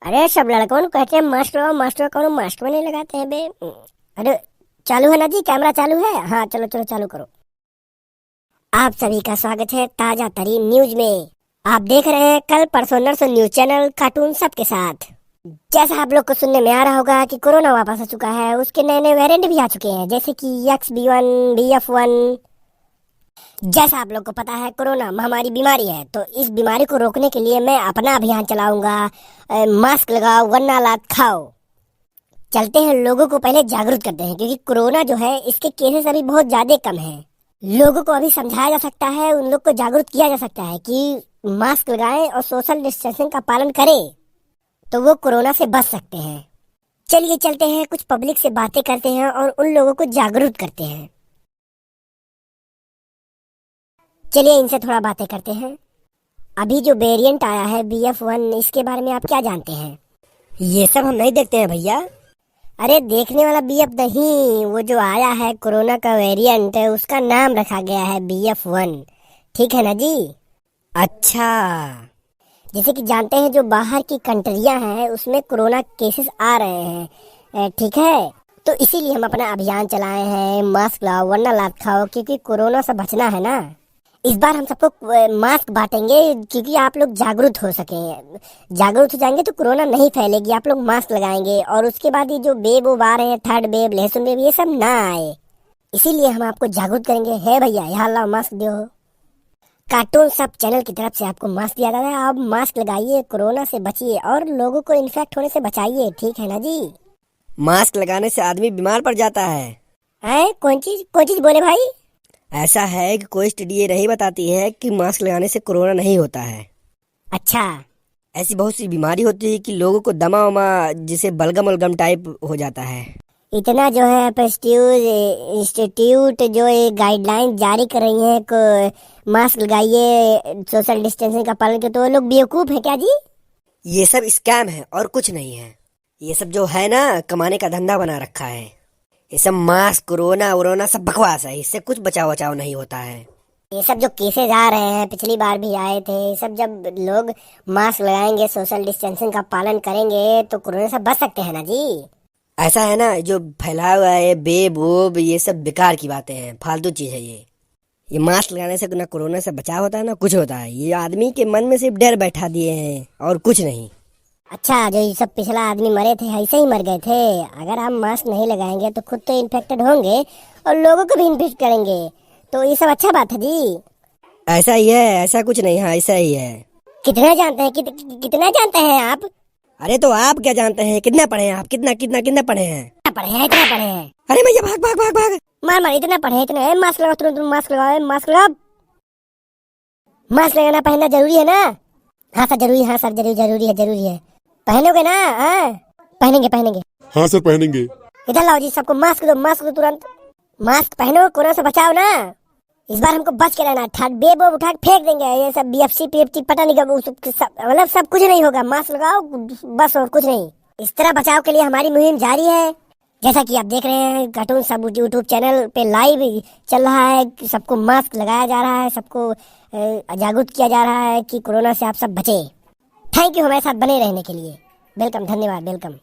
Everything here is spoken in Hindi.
अरे सब लड़कों को कहते हैं मास्क लगाओ मास्क लगाओ, कौन मास्क में नहीं लगाते हैं बे। अरे चालू है ना जी, कैमरा चालू है। हाँ चलो चलो चालू करो। आप सभी का स्वागत है ताजा तरीन न्यूज में। आप देख रहे हैं कल परसों नरसों न्यूज चैनल कार्टून सबके साथ। जैसा आप लोग को सुनने में आ रहा होगा कि कोरोना वापस आ चुका है, उसके नए नए वेरिएंट भी आ चुके हैं, जैसे कि XBB1 BF1। जैसा आप लोग को पता है कोरोना महामारी बीमारी है, तो इस बीमारी को रोकने के लिए मैं अपना अभियान चलाऊंगा, मास्क लगाओ वरना लात खाओ। चलते हैं लोगों को पहले जागरूक करते हैं, क्योंकि कोरोना जो है इसके केसेस अभी बहुत ज्यादा कम हैं। लोगों को अभी समझाया जा सकता है, उन लोग को जागरूक किया जा सकता है कि मास्क लगाएं और सोशल डिस्टेंसिंग का पालन करें, तो वो कोरोना से बच सकते हैं। चलिए चलते हैं, कुछ पब्लिक से बातें करते हैं और उन लोगों को जागरूक करते हैं। चलिए इनसे थोड़ा बातें करते हैं। अभी जो वेरिएंट आया है BF1, इसके बारे में आप क्या जानते हैं? ये सब हम नहीं देखते हैं भैया। अरे देखने वाला BF नहीं, वो जो आया है कोरोना का वेरिएंट है, उसका नाम रखा गया है BF1। ठीक है ना जी? अच्छा, जैसे कि जानते हैं जो बाहर की कंट्रियां हैं उसमें कोरोना केसेस आ रहे हैं, ठीक है, तो इसीलिए हम अपना अभियान चलाए हैं, मास्क लाओ वरना लात खाओ, क्योंकि कोरोना से बचना है ना। इस बार हम सबको मास्क बांटेंगे, क्योंकि आप लोग जागरूक हो सके। जागरूक हो जाएंगे तो कोरोना नहीं फैलेगी। आप लोग मास्क लगाएंगे और उसके बाद ये जो वेव आ रहे हैं, थर्ड वेव, लहसुन वेव, ये सब ना आए, इसीलिए हम आपको जागरूक करेंगे। है भैया, यहाँ लाओ मास्क दो। कार्टून सब चैनल की तरफ से आपको मास्क दिया जा रहा है। आप मास्क लगाइए, कोरोना से बचिए और लोगों को इन्फेक्ट होने से बचाइए। ठीक है ना जी? मास्क लगाने से आदमी बीमार पड़ जाता है। कौन चीज बोले भाई? ऐसा है कि कोई स्टडी ये नहीं बताती है कि मास्क लगाने से कोरोना नहीं होता है। अच्छा, ऐसी बहुत सी बीमारी होती है कि लोगों को दमा वमा, जिसे बलगम वलगम टाइप हो जाता है। इतना जो है प्रेस्टीज इंस्टीट्यूट जो ये गाइडलाइन जारी कर रही है को मास्क लगाइए, सोशल डिस्टेंसिंग का पालन करें, तो वो लोग बेवकूफ है क्या जी? ये सब स्कैम है और कुछ नहीं है। ये सब जो है ना, कमाने का धंधा बना रखा है। ये सब मास्क कोरोना वोरोना सब बकवास है, इससे कुछ बचाव बचाव नहीं होता है। ये सब जो केसेस आ रहे हैं, पिछली बार भी आए थे, ये सब जब लोग मास्क लगाएंगे, सोशल डिस्टेंसिंग का पालन करेंगे, तो कोरोना से बच सकते हैं ना जी। ऐसा है ना, जो फैला हुआ है बेब वोब, ये सब बेकार की बातें हैं, फालतू चीज है ये मास्क लगाने से ना कोरोना से बचाव होता है ना कुछ होता है। ये आदमी के मन में सिर्फ डर बैठा दिए हैं और कुछ नहीं। अच्छा, जो ये सब पिछला आदमी मरे थे ऐसे ही मर गए थे। अगर हम मास्क नहीं लगाएंगे तो खुद तो इन्फेक्टेड होंगे और लोगों को भी इन्फेक्ट करेंगे, तो ये सब अच्छा बात है जी। ऐसा ही है, ऐसा कुछ नहीं है, ऐसा ही है। कितना जानते हैं कितना जानते हैं आप? अरे तो आप क्या जानते हैं, कितना पढ़े हैं आप, कितना कितना कितना पढ़े हैं? कितना पढ़े हैं? इतना पढ़े हैं? अरे भैया भाग भाग भाग भाग। मार मार, इतना पढ़े हैं, इतना है। मास्क लगाओ, तुरंत मास्क लगाओ, मास्क लगाओ। मास्क लगाना पहनना जरूरी है ना? हाँ सर जरूरी, हाँ सर जरूरी है। पहनोगे ना? हाँ पहनेंगे। हाँ सर पहनेंगे। इधर लाओ जी, सबको मास्क दो तुरंत। मास्क पहनो, कोरोना से बचाओ ना। इस बार हमको बच के रहना। थर्ड वेव उठा के फेंक देंगे, ये सब BFC PFC पता नहीं कब, मतलब सब कुछ नहीं होगा। मास्क लगाओ बस, और कुछ नहीं। इस तरह बचाव के लिए हमारी मुहिम जारी है। जैसा कि आप देख रहे हैं कार्टून सब यूट्यूब चैनल पे लाइव चल रहा है, सबको मास्क लगाया जा रहा है, सबको जागरूक किया जा रहा है कि कोरोना से आप सब बचे। थैंक यू हमारे साथ बने रहने के लिए। वेलकम, धन्यवाद, वेलकम।